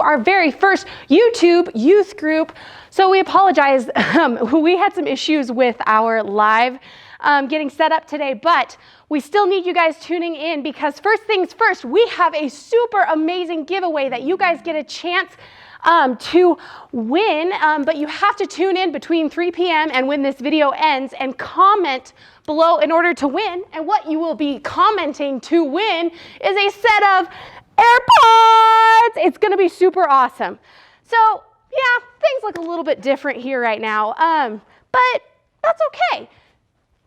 our very first YouTube youth group. So we apologize. We had some issues with our live getting set up today, but we still need you guys tuning in because first things first, we have a super amazing giveaway that you guys get a chance to win, but you have to tune in between 3 p.m. and when this video ends and comment below in order to win. And what you will be commenting to win is a set of AirPods. It's gonna be super awesome. So yeah, things look a little bit different here right now, but that's okay.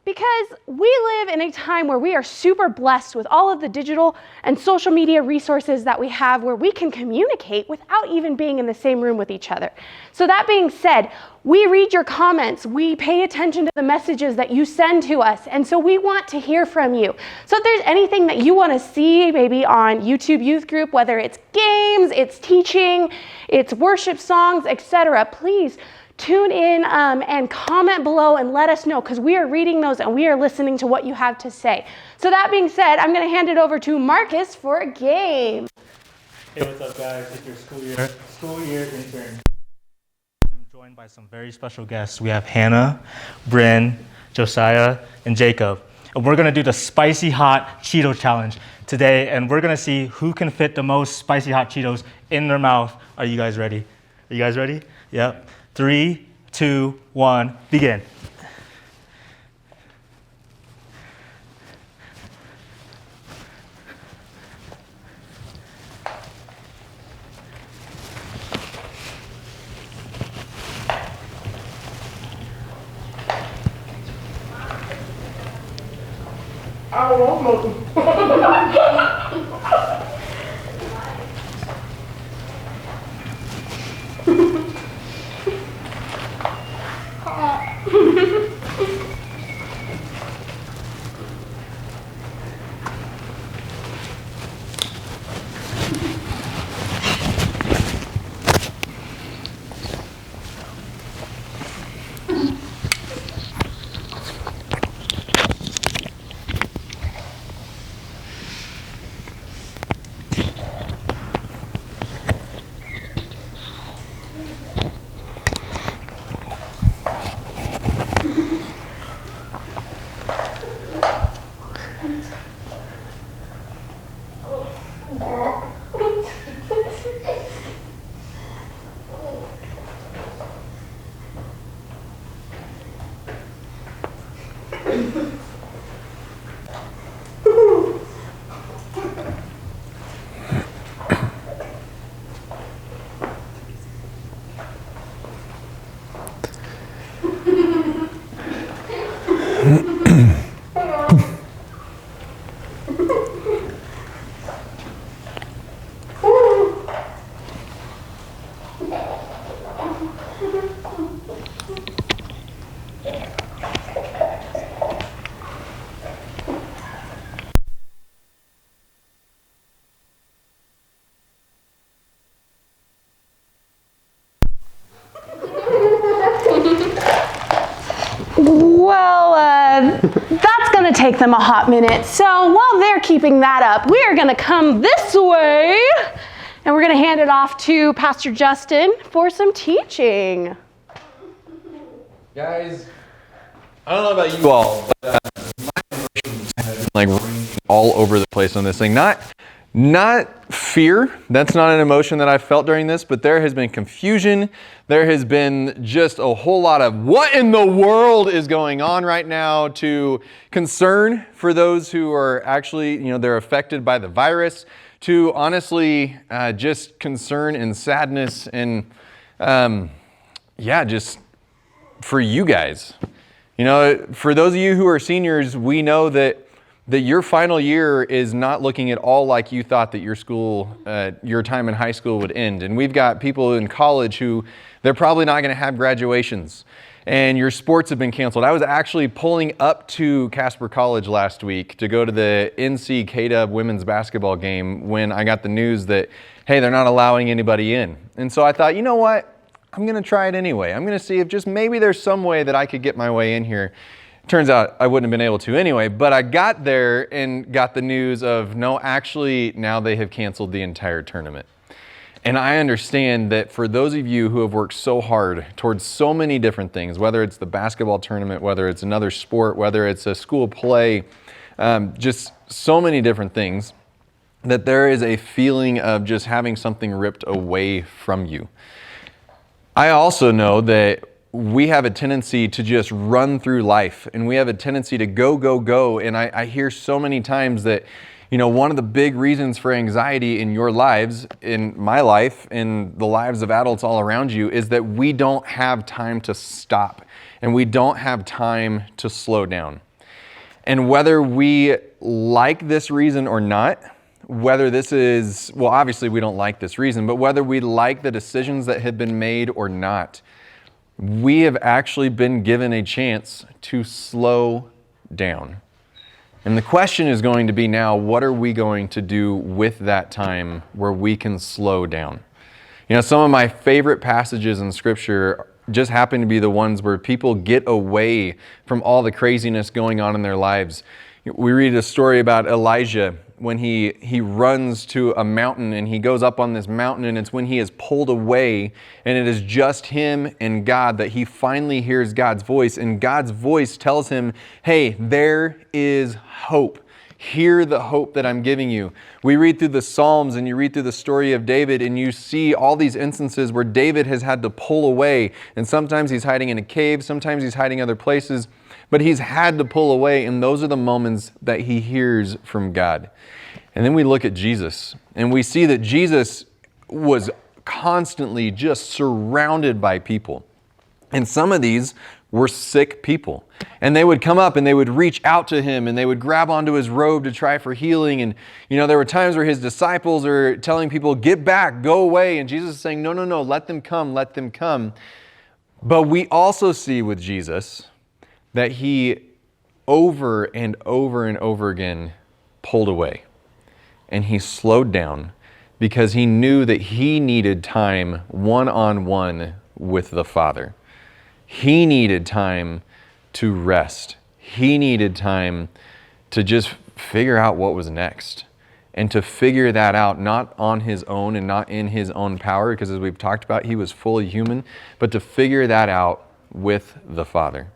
Because we live in a time where we are super blessed with all of the digital and social media resources that we have where we can communicate without even being in the same room with each other. So that being said, we read your comments, we pay attention to the messages that you send to us, and so we want to hear from you. So if there's anything that you want to see maybe on YouTube Youth Group, whether it's games, it's teaching, it's worship songs, etc., please tune in and comment below and let us know because we are reading those and we are listening to what you have to say. So that being said, I'm going to hand it over to Marcus for a game. Hey, what's up, guys? It's your school year intern. I'm joined by some very special guests. We have Hannah, Bryn, Josiah, and Jacob. And we're going to do the Spicy Hot Cheeto Challenge today, and we're going to see who can fit the most spicy hot Cheetos in their mouth. Are you guys ready? Are you guys ready? Yep. 3, 2, 1, begin. That's gonna take them a hot minute. So while they're keeping that up, we are gonna come this way and we're gonna hand it off to Pastor Justin for some teaching. Guys, I don't know about you all, but my emotions have been like all over the place on this thing. Not fear, that's not an emotion that I felt during this, but there has been confusion. There has been just a whole lot of what in the world is going on right now, to concern for those who are actually, they're affected by the virus, to honestly just concern and sadness and just for you guys. For those of you who are seniors, we know that your final year is not looking at all like you thought that your school, your time in high school would end. And we've got people in college who they're probably not going to have graduations, and your sports have been canceled. I was actually pulling up to Casper College last week to go to the NC K-Dub women's basketball game when I got the news that, hey, they're not allowing anybody in. And so I thought, you know what? I'm going to try it anyway. I'm going to see if just maybe there's some way that I could get my way in here. Turns out I wouldn't have been able to anyway, but I got there and got the news of, no, actually, now they have canceled the entire tournament. And I understand that for those of you who have worked so hard towards so many different things, whether it's the basketball tournament, whether it's another sport, whether it's a school play, just so many different things, that there is a feeling of just having something ripped away from you. I also know that we have a tendency to just run through life, and we have a tendency to go, go, go. And I hear so many times that, one of the big reasons for anxiety in your lives, in my life, in the lives of adults all around you, is that we don't have time to stop, and we don't have time to slow down. And whether we like this reason or not, whether this is, well, obviously we don't like this reason, but whether we like the decisions that have been made or not, we have actually been given a chance to slow down. And the question is going to be now, what are we going to do with that time where we can slow down? Some of my favorite passages in Scripture just happen to be the ones where people get away from all the craziness going on in their lives. We read a story about Elijah when he runs to a mountain, and he goes up on this mountain, and it's when he is pulled away and it is just him and God that he finally hears God's voice, and God's voice tells him, hey, there is hope. Hear the hope that I'm giving you. We read through the Psalms and you read through the story of David, and you see all these instances where David has had to pull away, and sometimes he's hiding in a cave, sometimes he's hiding other places, but he's had to pull away, and those are the moments that he hears from God. And then we look at Jesus, and we see that Jesus was constantly just surrounded by people. And some of these were sick people. And they would come up and they would reach out to him and they would grab onto his robe to try for healing. And, there were times where his disciples are telling people, get back, go away. And Jesus is saying, no, let them come, let them come. But we also see with Jesus that he over and over and over again pulled away. And he slowed down because he knew that he needed time one-on-one with the Father. He needed time to rest. He needed time to just figure out what was next, and to figure that out not on his own and not in his own power, because as we've talked about, he was fully human, but to figure that out with the Father.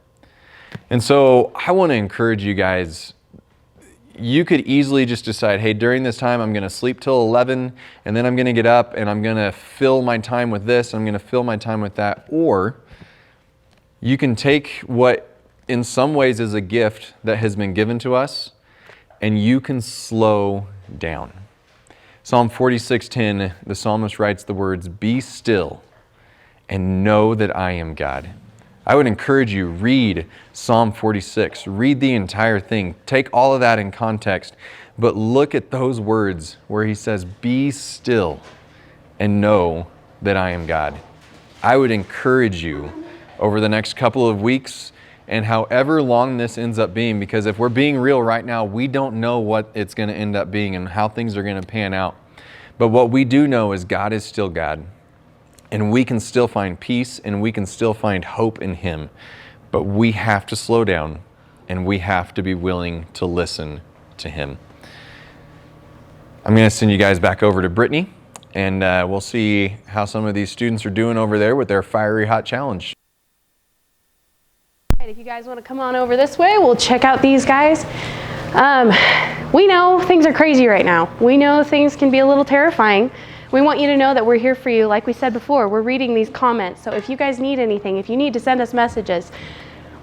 And so I want to encourage you guys, you could easily just decide, hey, during this time, I'm going to sleep till 11, and then I'm going to get up and I'm going to fill my time with this, I'm going to fill my time with that. Or you can take what in some ways is a gift that has been given to us, and you can slow down. Psalm 46:10, the psalmist writes the words, "Be still and know that I am God." I would encourage you, read Psalm 46. Read the entire thing. Take all of that in context. But look at those words where he says, "Be still and know that I am God." I would encourage you over the next couple of weeks and however long this ends up being, because if we're being real right now, we don't know what it's going to end up being and how things are going to pan out. But what we do know is God is still God. And we can still find peace and we can still find hope in Him. But we have to slow down and we have to be willing to listen to Him. I'm going to send you guys back over to Brittney, and we'll see how some of these students are doing over there with their Fiery Hot Challenge. If you guys want to come on over this way, we'll check out these guys. We know things are crazy right now. We know things can be a little terrifying. We want you to know that we're here for you. Like we said before, we're reading these comments. So if you guys need anything, if you need to send us messages,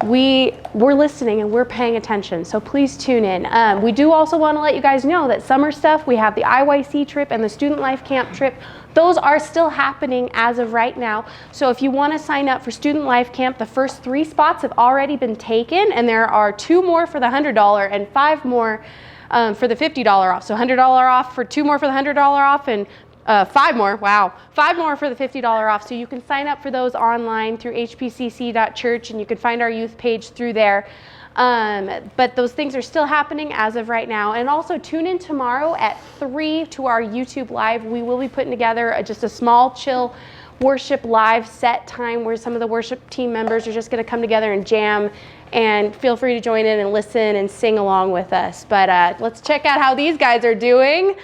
we're listening and we're paying attention. So please tune in. We do also want to let you guys know that summer stuff, we have the IYC trip and the Student Life Camp trip. Those are still happening as of right now. So if you want to sign up for Student Life Camp, the first 3 spots have already been taken, and there are 2 more for the $100 and 5 more for the $50 off. So $100 off for 2 more for the $100 off, and 5 more, wow, 5 more for the $50 off. So you can sign up for those online through hpcc.church, and you can find our youth page through there. But those things are still happening as of right now. And also tune in tomorrow at 3 to our YouTube Live. We will be putting together just a small, chill worship live set time where some of the worship team members are just going to come together and jam. And feel free to join in and listen and sing along with us. But let's check out how these guys are doing.